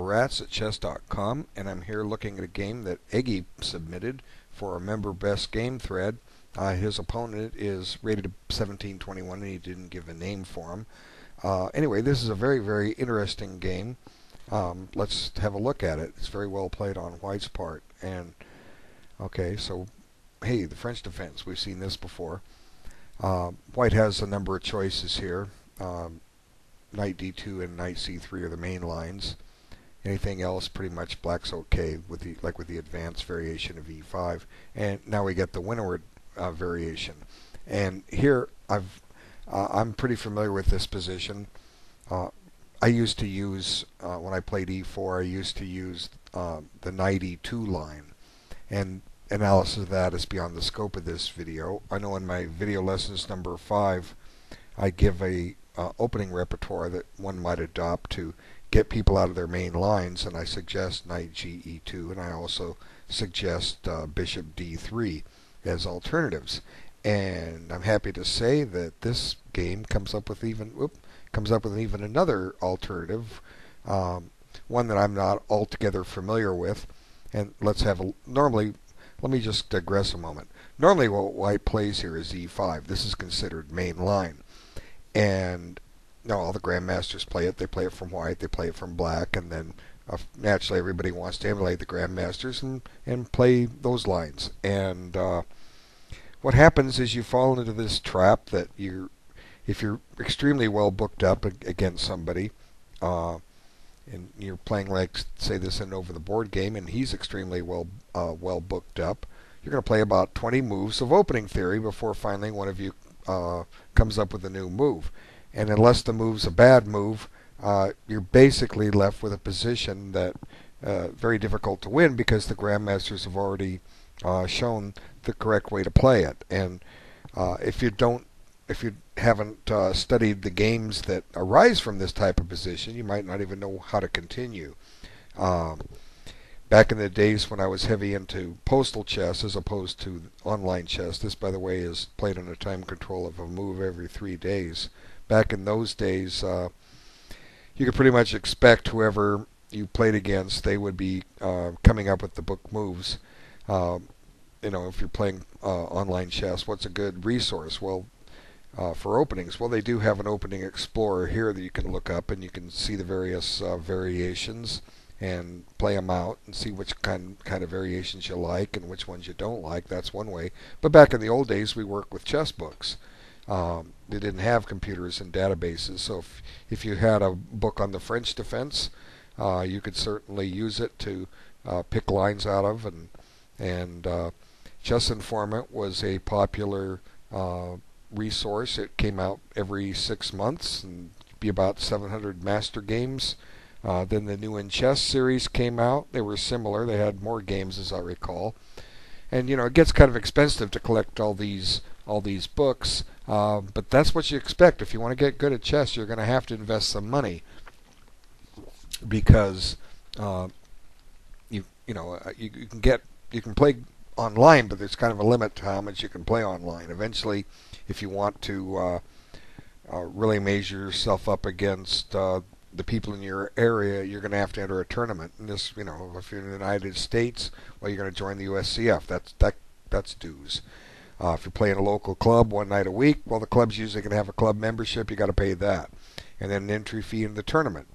Rats at chess.com, and I'm here looking at a game that Eggy submitted for a member best game thread. His opponent is rated 1721 and he didn't give a name for him. Anyway, this is a very, very interesting game. Let's have a look at it. It's very well played on White's part. And okay, so hey, the French defense, we've seen this before. White has a number of choices here. Knight d2 and knight c3 are the main lines. Anything else, pretty much black's okay with the advanced variation of e5. And now we get the windward variation. And here I'm pretty familiar with this position. I used to use when I played e4. I used to use the knight e2 line, and analysis of that is beyond the scope of this video. I know in my video lessons number 5, I give a opening repertoire that one might adopt to get people out of their main lines, and I suggest knight ge2, and I also suggest bishop d3 as alternatives. And I'm happy to say that this game comes up with even another alternative, one that I'm not altogether familiar with. And let's have a let me just digress a moment. Normally what White plays here is e5. This is considered main line. And now all the grandmasters play it. They play it from White, they play it from Black, and then naturally everybody wants to emulate the grandmasters and play those lines. And what happens is you fall into this trap that if you're extremely well booked up against somebody, and you're playing, like, say, this in over the board game, and he's extremely well booked up, you're going to play about 20 moves of opening theory before finally one of you comes up with a new move. And unless the move's a bad move, you're basically left with a position that very difficult to win, because the grandmasters have already shown the correct way to play it. And if you haven't studied the games that arise from this type of position, you might not even know how to continue. Back in the days when I was heavy into postal chess as opposed to online chess, this, by the way, is played on a time control of a move every 3 days. Back in those days, you could pretty much expect whoever you played against, they would be coming up with the book moves. If you're playing online chess, what's a good resource? Well, for openings, well, they do have an opening explorer here that you can look up, and you can see the various variations and play them out and see which kind of variations you like and which ones you don't like. That's one way. But back in the old days, we worked with chess books. They didn't have computers and databases, so if you had a book on the French defense, you could certainly use it to pick lines out of. And Chess Informant was a popular resource. It came out every 6 months and be about 700 master games. Then the New in Chess series came out. They were similar. They had more games, as I recall. And it gets kind of expensive to collect all these books, but that's what you expect. If you want to get good at chess, you're going to have to invest some money, because you can play online, but there's kind of a limit to how much you can play online. Eventually, if you want to really measure yourself up against the people in your area, you're going to have to enter a tournament. And this, if you're in the United States, well, you're going to join the USCF. That's dues. If you're playing a local club one night a week, well, the club's usually going to have a club membership. You got to pay that, and then an entry fee in the tournament.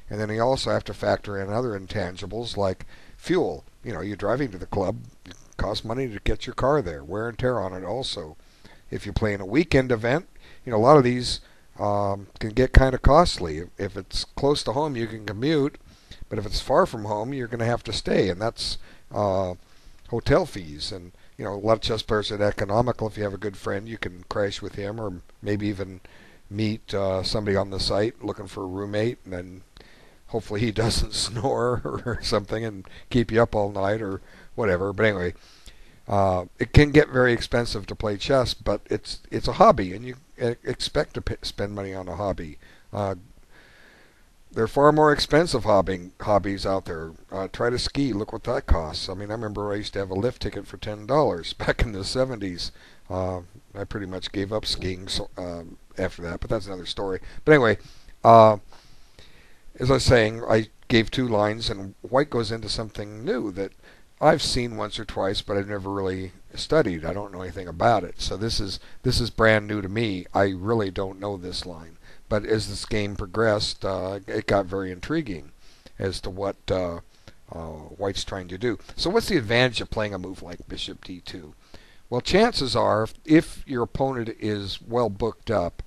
And then you also have to factor in other intangibles like fuel. You're driving to the club. It costs money to get your car there. Wear and tear on it also. If you're playing a weekend event, a lot of these can get kind of costly. If it's close to home, you can commute, but if it's far from home, you're going to have to stay, and that's hotel fees. And a lot of chess players are economical. If you have a good friend, you can crash with him, or maybe even meet somebody on the site looking for a roommate, and then hopefully he doesn't snore or something and keep you up all night or whatever. But anyway, it can get very expensive to play chess, but it's a hobby, and you expect to spend money on a hobby. There are far more expensive hobbies out there. Try to ski. Look what that costs. I mean, I remember I used to have a lift ticket for $10 back in the 70s. I pretty much gave up skiing after that, but that's another story. But anyway, as I was saying, I gave 2 lines, and white goes into something new that I've seen once or twice, but I've never really studied. I don't know anything about it. So this is brand new to me. I really don't know this line. But as this game progressed, it got very intriguing as to what white's trying to do. So what's the advantage of playing a move like Bishop D2? Well, chances are, if your opponent is well booked up,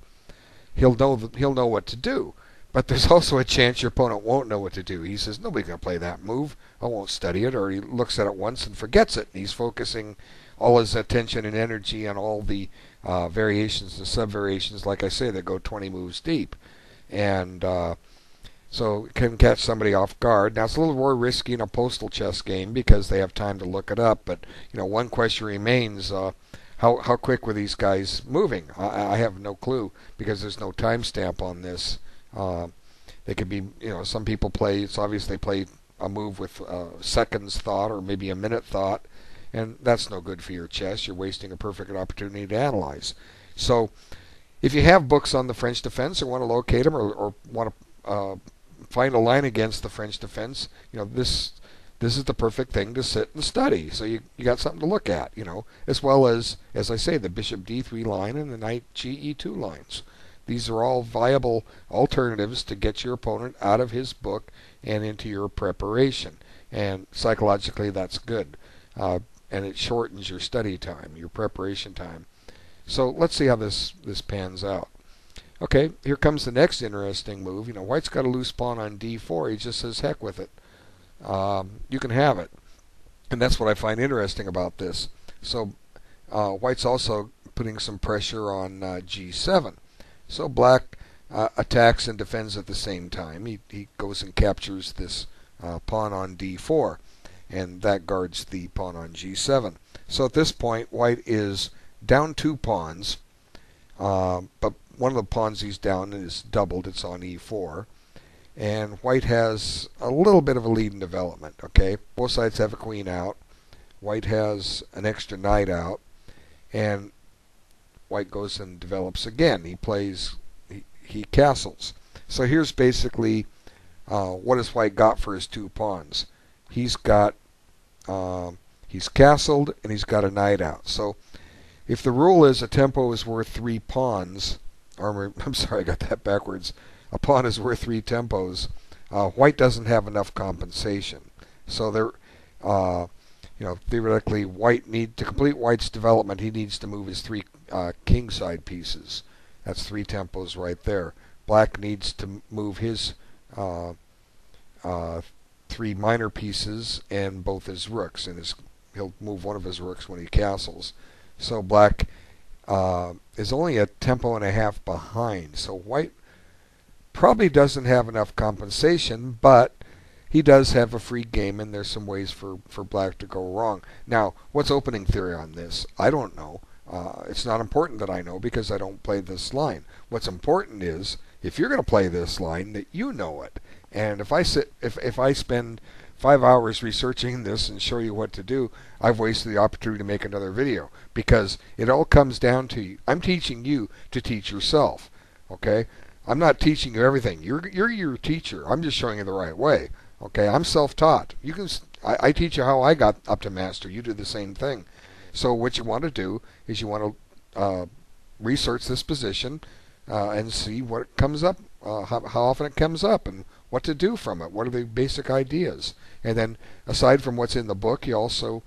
he'll know what to do. But there's also a chance your opponent won't know what to do. He says, nobody's going to play that move. I won't study it. Or he looks at it once and forgets it. And he's focusing all his attention and energy on all the variations and sub-variations, like I say, that go 20 moves deep. And so it can catch somebody off guard. Now, it's a little more risky in a postal chess game because they have time to look it up. But, one question remains, how quick were these guys moving? I have no clue because there's no timestamp on this. They could be, some people play, it's obvious they play a move with seconds thought or maybe a minute thought, and that's no good for your chess. You're wasting a perfect opportunity to analyze. So if you have books on the French defense or want to locate them or want to find a line against the French defense, this is the perfect thing to sit and study. So you got something to look at, as well as I say, the Bishop D3 line and the Knight GE2 lines. These are all viable alternatives to get your opponent out of his book and into your preparation. And psychologically, that's good. And it shortens your study time, your preparation time. So let's see how this pans out. Okay, here comes the next interesting move. White's got a loose pawn on D4. He just says, heck with it. You can have it. And that's what I find interesting about this. So white's also putting some pressure on G7. So black attacks and defends at the same time. He goes and captures this pawn on D4, and that guards the pawn on G7. So at this point, white is down 2 pawns, but one of the pawns he's down is doubled. It's on E4, and white has a little bit of a lead in development. Okay, both sides have a queen out. White has an extra knight out, and white goes and develops again. He castles. So here's basically what has white got for his 2 pawns. He's castled and he's got a knight out. So if the rule is a tempo is worth 3 pawns, I'm sorry, I got that backwards. A pawn is worth 3 tempos. White doesn't have enough compensation. So theoretically, to complete white's development, he needs to move his 3 kingside pieces. That's 3 tempos right there. Black needs to move his 3 minor pieces and both his rooks, and he'll move one of his rooks when he castles. So black is only a tempo and a half behind. So white probably doesn't have enough compensation, but he does have a free game, and there's some ways for black to go wrong. Now, what's opening theory on this? I don't know. It's not important that I know because I don't play this line. What's important is if you're going to play this line, that you know it. And if I spend 5 hours researching this and show you what to do, I've wasted the opportunity to make another video because it all comes down to I'm teaching you to teach yourself. Okay, I'm not teaching you everything. You're your teacher. I'm just showing you the right way. Okay, I'm self-taught. I teach you how I got up to master. You do the same thing. So what you want to do is you want to research this position and see what comes up, how often it comes up, and what to do from it. What are the basic ideas? And then, aside from what's in the book, you also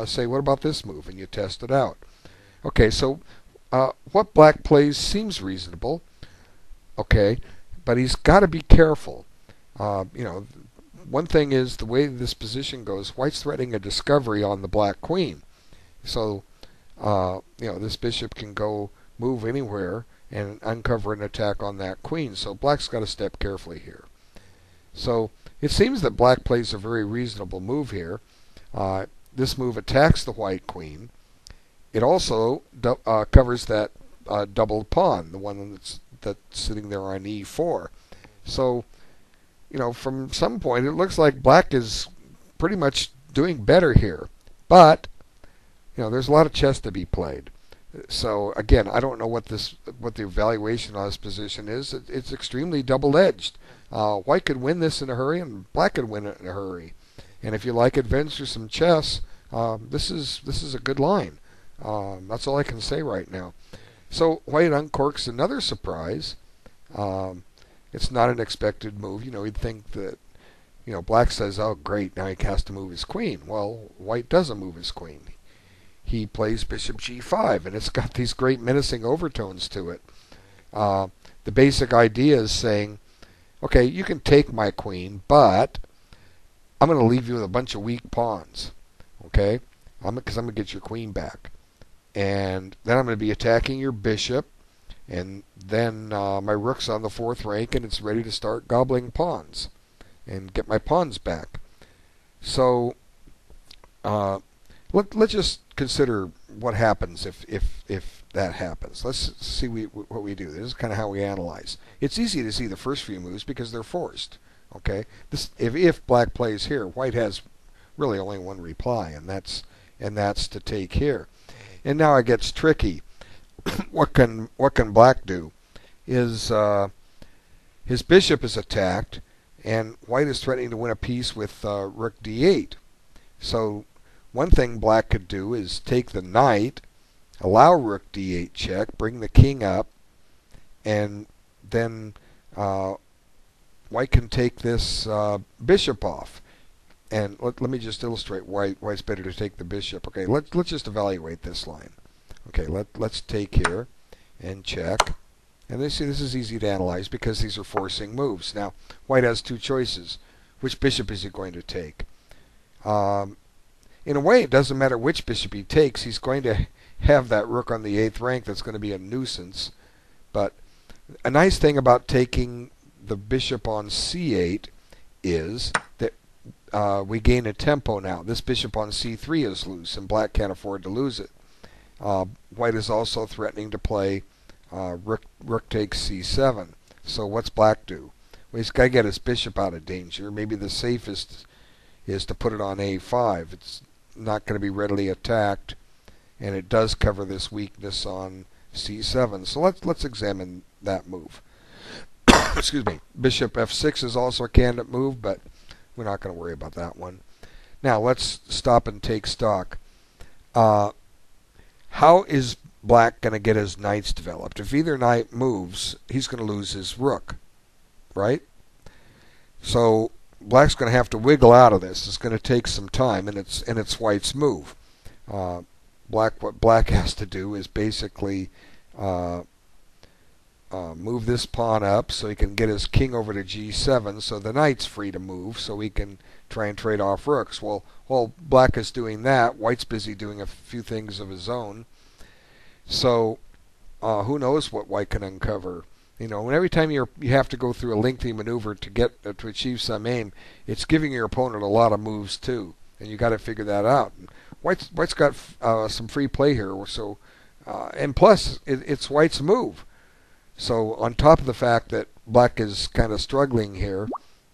say, what about this move? And you test it out. Okay, so what black plays seems reasonable. Okay, but he's got to be careful. One thing is the way this position goes, white's threatening a discovery on the black queen. So, this bishop can go move anywhere and uncover an attack on that queen. So black's got to step carefully here. So it seems that black plays a very reasonable move here. This move attacks the white queen. It also covers that doubled pawn, the one that's sitting there on e4. So, from some point, it looks like black is pretty much doing better here. But there's a lot of chess to be played. So again, I don't know what the evaluation on this position is. It's extremely double-edged. White could win this in a hurry, and black could win it in a hurry. And if you like adventure some chess, this is a good line. That's all I can say right now. So white uncorks another surprise. Um, it's not an expected move. You'd think that black says, "Oh, great, now he has to move his queen." Well, white doesn't move his queen. He plays bishop g5, and it's got these great menacing overtones to it. Uh, the basic idea is saying, okay, you can take my queen, but I'm going to leave you with a bunch of weak pawns, okay? Because I'm going to get your queen back. And then I'm going to be attacking your bishop, and then my rook's on the fourth rank, and it's ready to start gobbling pawns and get my pawns back. So let's just consider what happens if that happens. Let's see what we do. This is kind of how we analyze. It's easy to see the first few moves because they're forced. Okay, if black plays here, white has really only one reply, and that's to take here. And now it gets tricky. what can black do? His bishop is attacked, and white is threatening to win a piece with rook d8. So one thing black could do is take the knight, allow rook d8 check, bring the king up, and then white can take this bishop off. And let me just illustrate why it's better to take the bishop. Okay, let's just evaluate this line. Okay, let's take here and check. And you see, this is easy to analyze because these are forcing moves. Now, white has two choices. Which bishop is he going to take? In a way, it doesn't matter which bishop he takes. He's going to have that rook on the 8th rank that's going to be a nuisance. But a nice thing about taking the bishop on c8 is that we gain a tempo now. This bishop on c3 is loose, and black can't afford to lose it. White is also threatening to play rook takes c7. So what's black do? Well, he's got to get his bishop out of danger. Maybe the safest is to put it on a5. It's not going to be readily attacked, and it does cover this weakness on c7. So let's examine that move. Excuse me. Bishop f6 is also a candidate move, but we're not going to worry about that one. Now let's stop and take stock. How is black going to get his knights developed? If either knight moves, he's going to lose his rook, right? So black's going to have to wiggle out of this. It's going to take some time, and it's white's move. What black has to do is basically move this pawn up so he can get his king over to g7, so the knight's free to move, so he can try and trade off rooks. Well, while black is doing that, white's busy doing a few things of his own. So who knows what white can uncover? And every time you have to go through a lengthy maneuver to get to achieve some aim, it's giving your opponent a lot of moves too, and you got to figure that out. And white's got some free play here, so and plus it's white's move. So on top of the fact that black is kind of struggling here,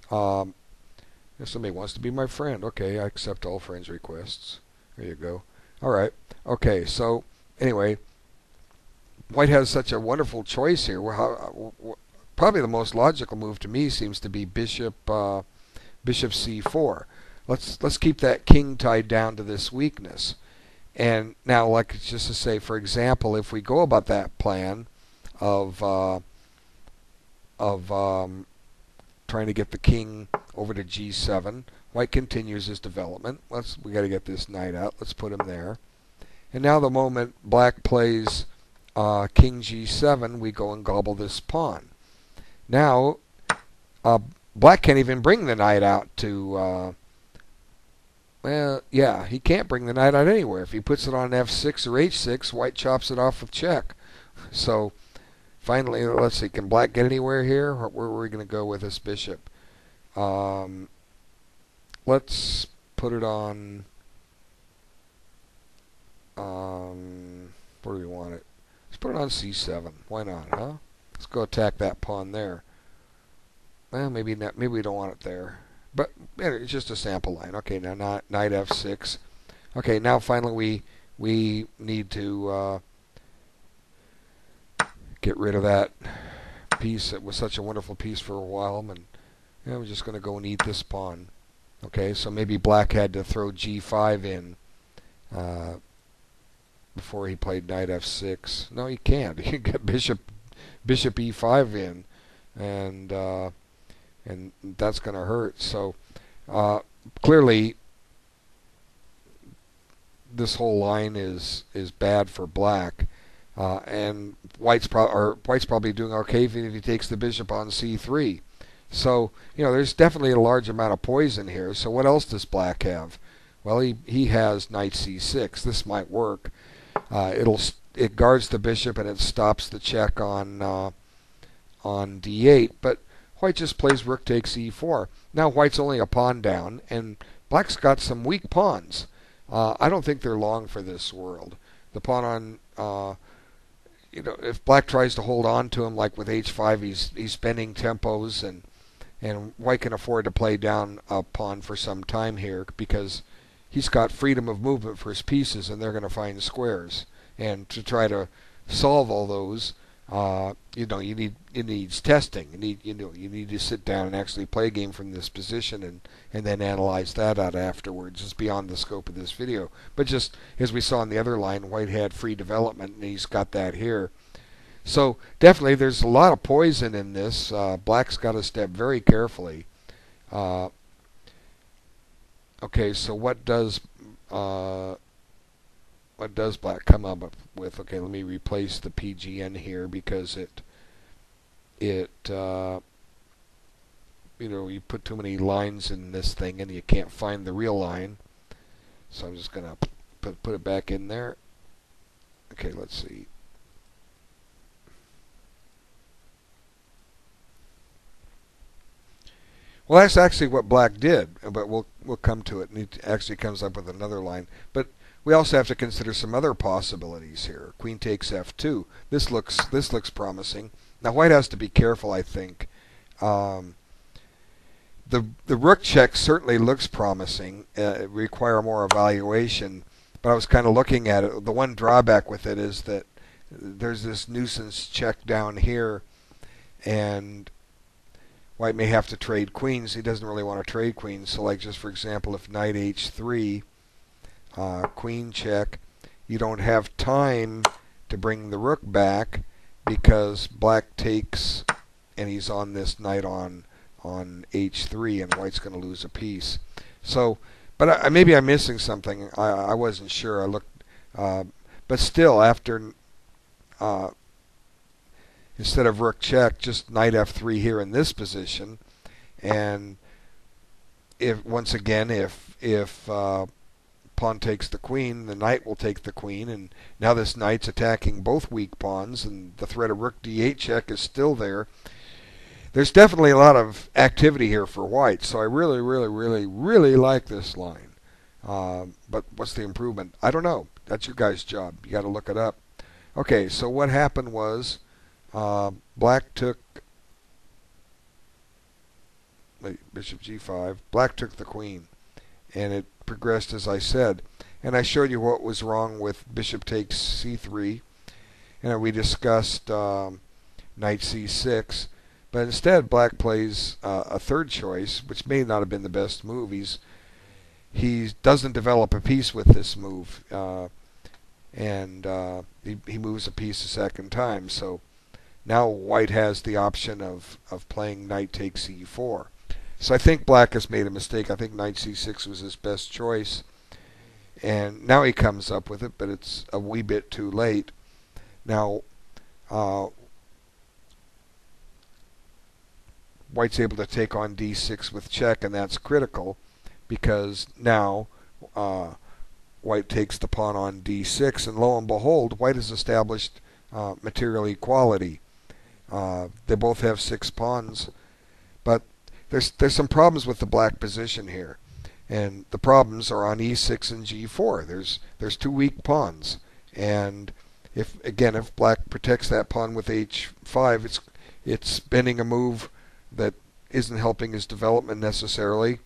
if somebody wants to be my friend, okay, I accept all friends requests. There you go. All right. Okay. So anyway, white has such a wonderful choice here. Probably the most logical move to me seems to be bishop c4. Let's keep that king tied down to this weakness. And now, like just to say, for example, if we go about that plan of trying to get the king over to g7, white continues his development. We got to get this knight out. Let's put him there. And now the moment black plays king g7, we go and gobble this pawn. Now, black can't even bring the knight out to... well, yeah, he can't bring the knight out anywhere. If he puts it on f6 or h6, white chops it off with check. So, finally, let's see, can black get anywhere here? Where are we going to go with this bishop? Let's put it on... where do we want it? Let's put it on c7. Why not, huh? Let's go attack that pawn there. Well, maybe not. Maybe we don't want it there. But it's just a sample line. Okay, now knight f6. Okay, now finally we need to get rid of that piece that was such a wonderful piece for a while, and we're just going to go and eat this pawn. Okay, so maybe black had to throw g5 in before he played knight f6. No, he can't. He can get bishop e5 in, and that's going to hurt. So clearly, this whole line is bad for black, and white's probably doing okay if he takes the bishop on c3. So there's definitely a large amount of poison here. So what else does black have? Well, he has knight c6. This might work. It guards the bishop and it stops the check on d8. But white just plays rook takes e4. Now white's only a pawn down, and black's got some weak pawns. I don't think they're long for this world. The pawn on if black tries to hold on to him, like with h5, he's spending tempos, and white can afford to play down a pawn for some time here because he's got freedom of movement for his pieces, and they're going to find squares. And to try to solve all those, it needs testing. You need to sit down and actually play a game from this position, and then analyze that out afterwards. It's beyond the scope of this video. But just as we saw in the other line, white had free development, and he's got that here. So definitely there's a lot of poison in this. Black's got to step very carefully. Okay, so what does black come up with? Okay, let me replace the PGN here because you put too many lines in this thing and you can't find the real line. So I'm just gonna put it back in there. Okay, let's see. Well, that's actually what black did, but we'll come to it. And it actually comes up with another line. But we also have to consider some other possibilities here. Queen takes f2. This looks promising. Now white has to be careful, I think. The rook check certainly looks promising. It require more evaluation. But I was kind of looking at it. The one drawback with it is that there's this nuisance check down here, and white may have to trade queens. He doesn't really want to trade queens. So like just for example, if knight h3, queen check, you don't have time to bring the rook back because black takes and he's on this knight on h3, and white's going to lose a piece. So, but maybe I'm missing something. I wasn't sure. I looked, but still, after instead of rook check, just knight f3 here in this position, and if once again if pawn takes the queen, the knight will take the queen, and now this knight's attacking both weak pawns, and the threat of rook d8 check is still there. There's definitely a lot of activity here for white, so I really, really, really, really like this line. But what's the improvement? I don't know. That's your guys' job. You got to look it up. Okay, so what happened was black took bishop g5. Black took the queen, and it progressed as I said. And I showed you what was wrong with bishop takes c3, and we discussed knight c6. But instead, black plays a third choice, which may not have been the best move. He doesn't develop a piece with this move, and he moves a piece a second time. So now white has the option of playing knight takes e4. So I think black has made a mistake. I think knight c6 was his best choice, and now he comes up with it, but it's a wee bit too late. Now white's able to take on d6 with check, and that's critical because now white takes the pawn on d6, and lo and behold, white has established material equality. They both have 6 pawns, but there's some problems with the black position here, and the problems are on e6 and g4. There's 2 weak pawns, and if black protects that pawn with h5, it's spending a move that isn't helping his development necessarily,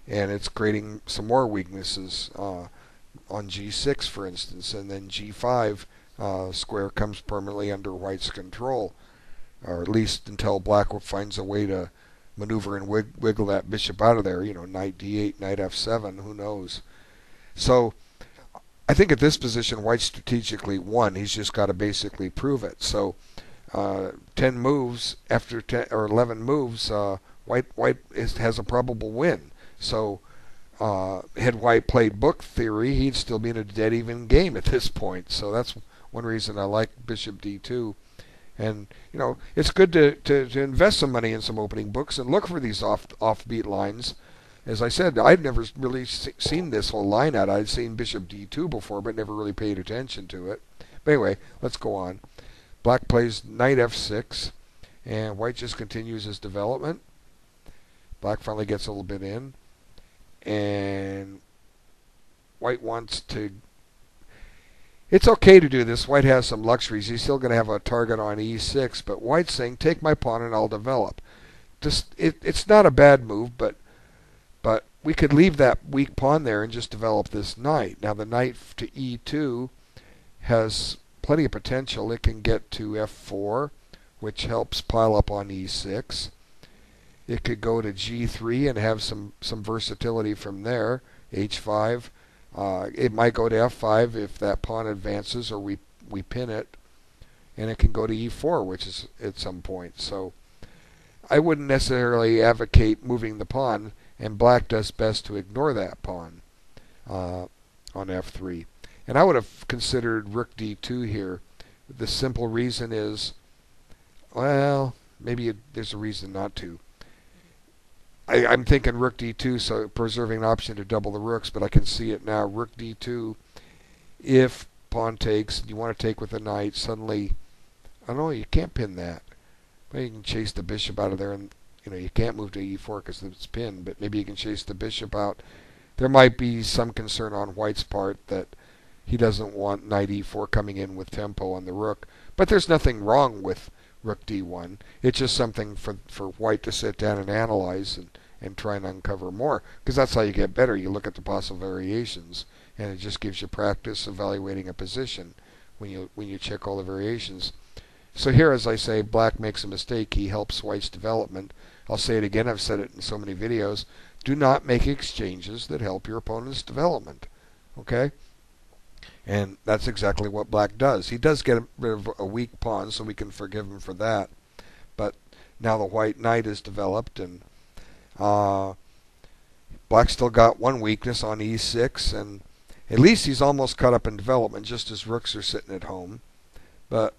and it's creating some more weaknesses on g6, for instance, and then g5 square comes permanently under white's control, or at least until black finds a way to maneuver and wiggle that bishop out of there. Knight d8, knight f7, who knows? So I think at this position, white strategically won. He's just got to basically prove it. So 10 moves after 10 or 11 moves, white has a probable win. So had white played book theory, he'd still be in a dead even game at this point. So that's one reason I like bishop d2. And it's good to invest some money in some opening books and look for these offbeat lines. As I said, I'd never really seen this whole line out. I'd seen bishop d2 before, but never really paid attention to it. But anyway, let's go on. Black plays knight f6, and white just continues his development. Black finally gets a little bit in, and white wants to... It's okay to do this. White has some luxuries. He's still going to have a target on e6, but white's saying, take my pawn and I'll develop. It's not a bad move, but we could leave that weak pawn there and just develop this knight. Now the knight to e2 has plenty of potential. It can get to f4, which helps pile up on e6. It could go to g3 and have some versatility from there. h5. It might go to f5 if that pawn advances or we pin it. And it can go to e4, which is at some point. So I wouldn't necessarily advocate moving the pawn, and black does best to ignore that pawn on f3. And I would have considered rook d2 here. The simple reason is, well, maybe there's a reason not to. I'm thinking rook d2, so preserving an option to double the rooks, but I can see it now. Rook d2, if pawn takes, you want to take with a knight, suddenly, I don't know, you can't pin that. Well, you can chase the bishop out of there, and you can't move to e4 because it's pinned, but maybe you can chase the bishop out. There might be some concern on white's part that he doesn't want knight e4 coming in with tempo on the rook, but there's nothing wrong with rook d1. It's just something for white to sit down and analyze and try and uncover more, because that's how you get better. You look at the possible variations, and it just gives you practice evaluating a position when you check all the variations. So here, as I say, black makes a mistake. He helps white's development. I'll say it again. I've said it in so many videos. Do not make exchanges that help your opponent's development. Okay? And that's exactly what black does. He does get rid of a weak pawn, so we can forgive him for that. But now the white knight is developed, and black still got one weakness on e6, and at least he's almost caught up in development, just his rooks are sitting at home. But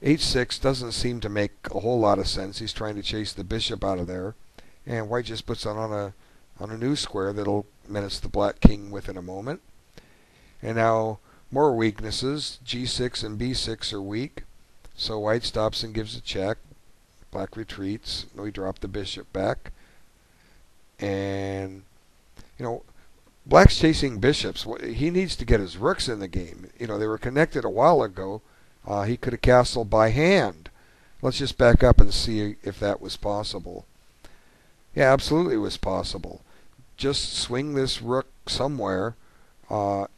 h6 doesn't seem to make a whole lot of sense. He's trying to chase the bishop out of there, and white just puts it on a new square that'll menace the black king within a moment. And now more weaknesses. g6 and b6 are weak, so white stops and gives a check. Black retreats. We drop the bishop back, and black's chasing bishops. He needs to get his rooks in the game. They were connected a while ago. He could have castled by hand. Let's just back up and see if that was possible. Yeah, absolutely it was possible. Just swing this rook somewhere. Put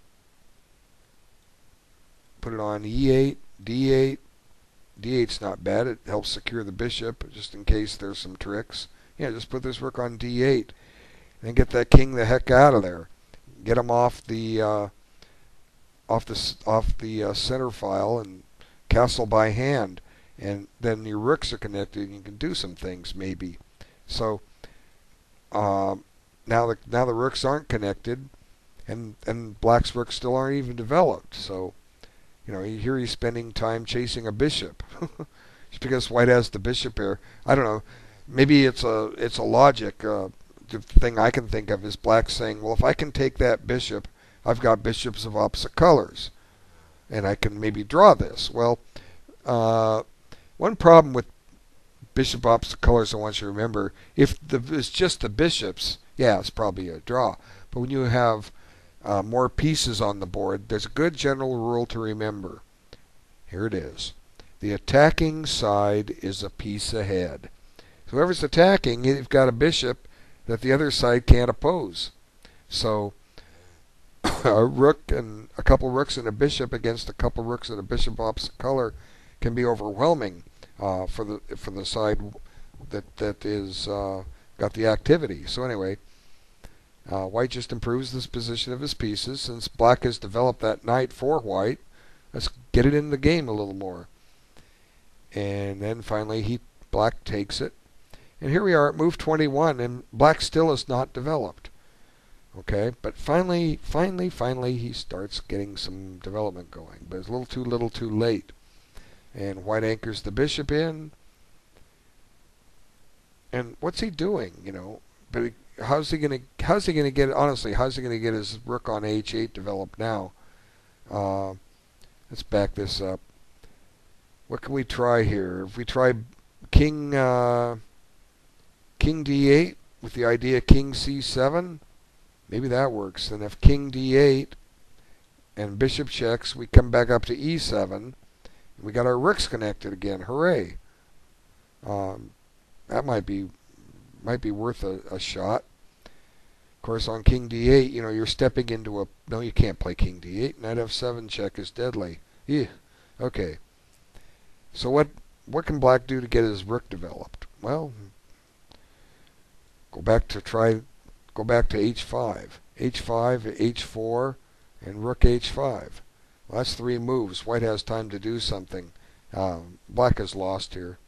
it on e8, d8. d8's not bad. It helps secure the bishop just in case there's some tricks. Yeah, just put this rook on d8 and get that king the heck out of there. Get him off the center file and castle by hand, and then your rooks are connected and you can do some things maybe. So now the rooks aren't connected, and black's rooks still aren't even developed. So here he's spending time chasing a bishop just because white has the bishop here. I don't know, maybe it's a logic. The thing I can think of is black saying, well, if I can take that bishop, I've got bishops of opposite colors, and I can maybe draw this. Well, one problem with bishop opposite colors I want you to remember, if it's just the bishops, yeah, it's probably a draw. But when you have more pieces on the board, there's a good general rule to remember. Here it is. The attacking side is a piece ahead. So whoever's attacking, you've got a bishop that the other side can't oppose. So a rook and a couple rooks and a bishop against a couple rooks and a bishop opposite color can be overwhelming for the side that is got the activity. So anyway, white just improves this position of his pieces. Since black has developed that knight for white, let's get it in the game a little more. And then finally black takes it. And here we are at move 21, and black still is not developed. Okay, but finally he starts getting some development going. But it's a little too late. And white anchors the bishop in. And what's he doing, you know? But how's he gonna get, honestly, how's he gonna get his rook on h8 developed now? Let's back this up. What can we try here? If we try king d8 with the idea king c7, maybe that works. And if king d8 and bishop checks, we come back up to e7. We got our rooks connected again. Hooray! That might be worth a shot. Of course, on king d8, you know, you're stepping into a... No, you can't play king d8. Knight f7 check is deadly. Yeah. Okay. So what can black do to get his rook developed? Well, go back to h5. h5, h4, and rook h5. Well, that's 3 moves. White has time to do something. Black is lost here.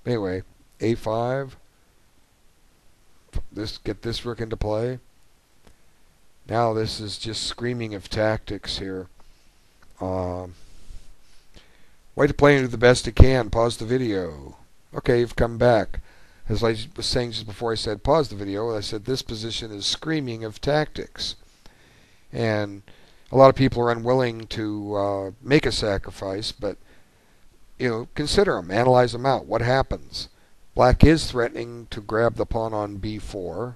Anyway, a5. Get this rook into play. Now this is just screaming of tactics here. White playing to the best he can. Pause the video. Okay, you've come back. As I was saying just before I said pause the video, I said this position is screaming of tactics. And a lot of people are unwilling to make a sacrifice, but you know, consider them, analyze them out. What happens? Black is threatening to grab the pawn on b4,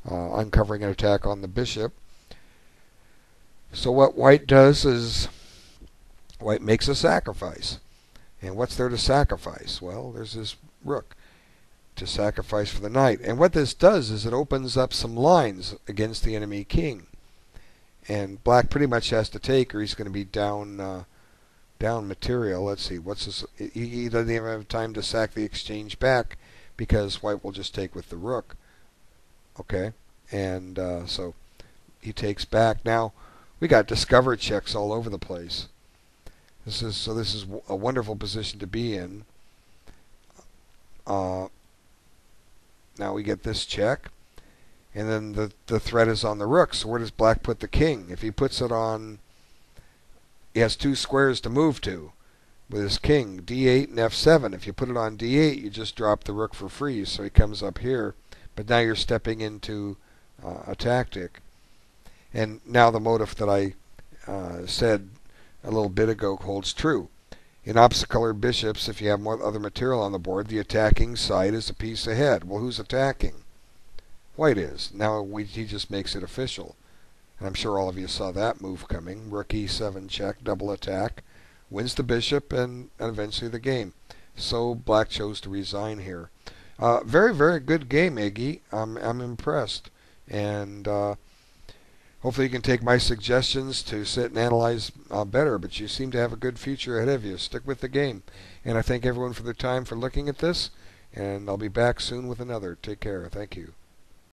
uncovering an attack on the bishop. So what white does is white makes a sacrifice. And what's there to sacrifice? Well, there's this rook to sacrifice for the knight. And what this does is it opens up some lines against the enemy king. And black pretty much has to take, or he's going to be down material. Let's see, what's this? He doesn't even have time to sack the exchange back because white will just take with the rook. Okay, and so he takes back. Now we got discover checks all over the place. This is a wonderful position to be in. Now we get this check, and then the threat is on the rook. So where does black put the king? If he puts it on, he has 2 squares to move to with his king, d8 and f7. If you put it on d8, you just drop the rook for free. So he comes up here, but now you're stepping into a tactic. And now the motive that I said a little bit ago holds true. In opposite colored bishops, if you have more other material on the board, the attacking side is a piece ahead. Well, who's attacking? White is. Now he just makes it official. And I'm sure all of you saw that move coming. Rook e7 check, double attack, wins the bishop, and eventually the game. So black chose to resign here. Very, very good game, Iggy. I'm impressed. And hopefully you can take my suggestions to sit and analyze better, but you seem to have a good future ahead of you. Stick with the game. And I thank everyone for their time for looking at this, and I'll be back soon with another. Take care. Thank you.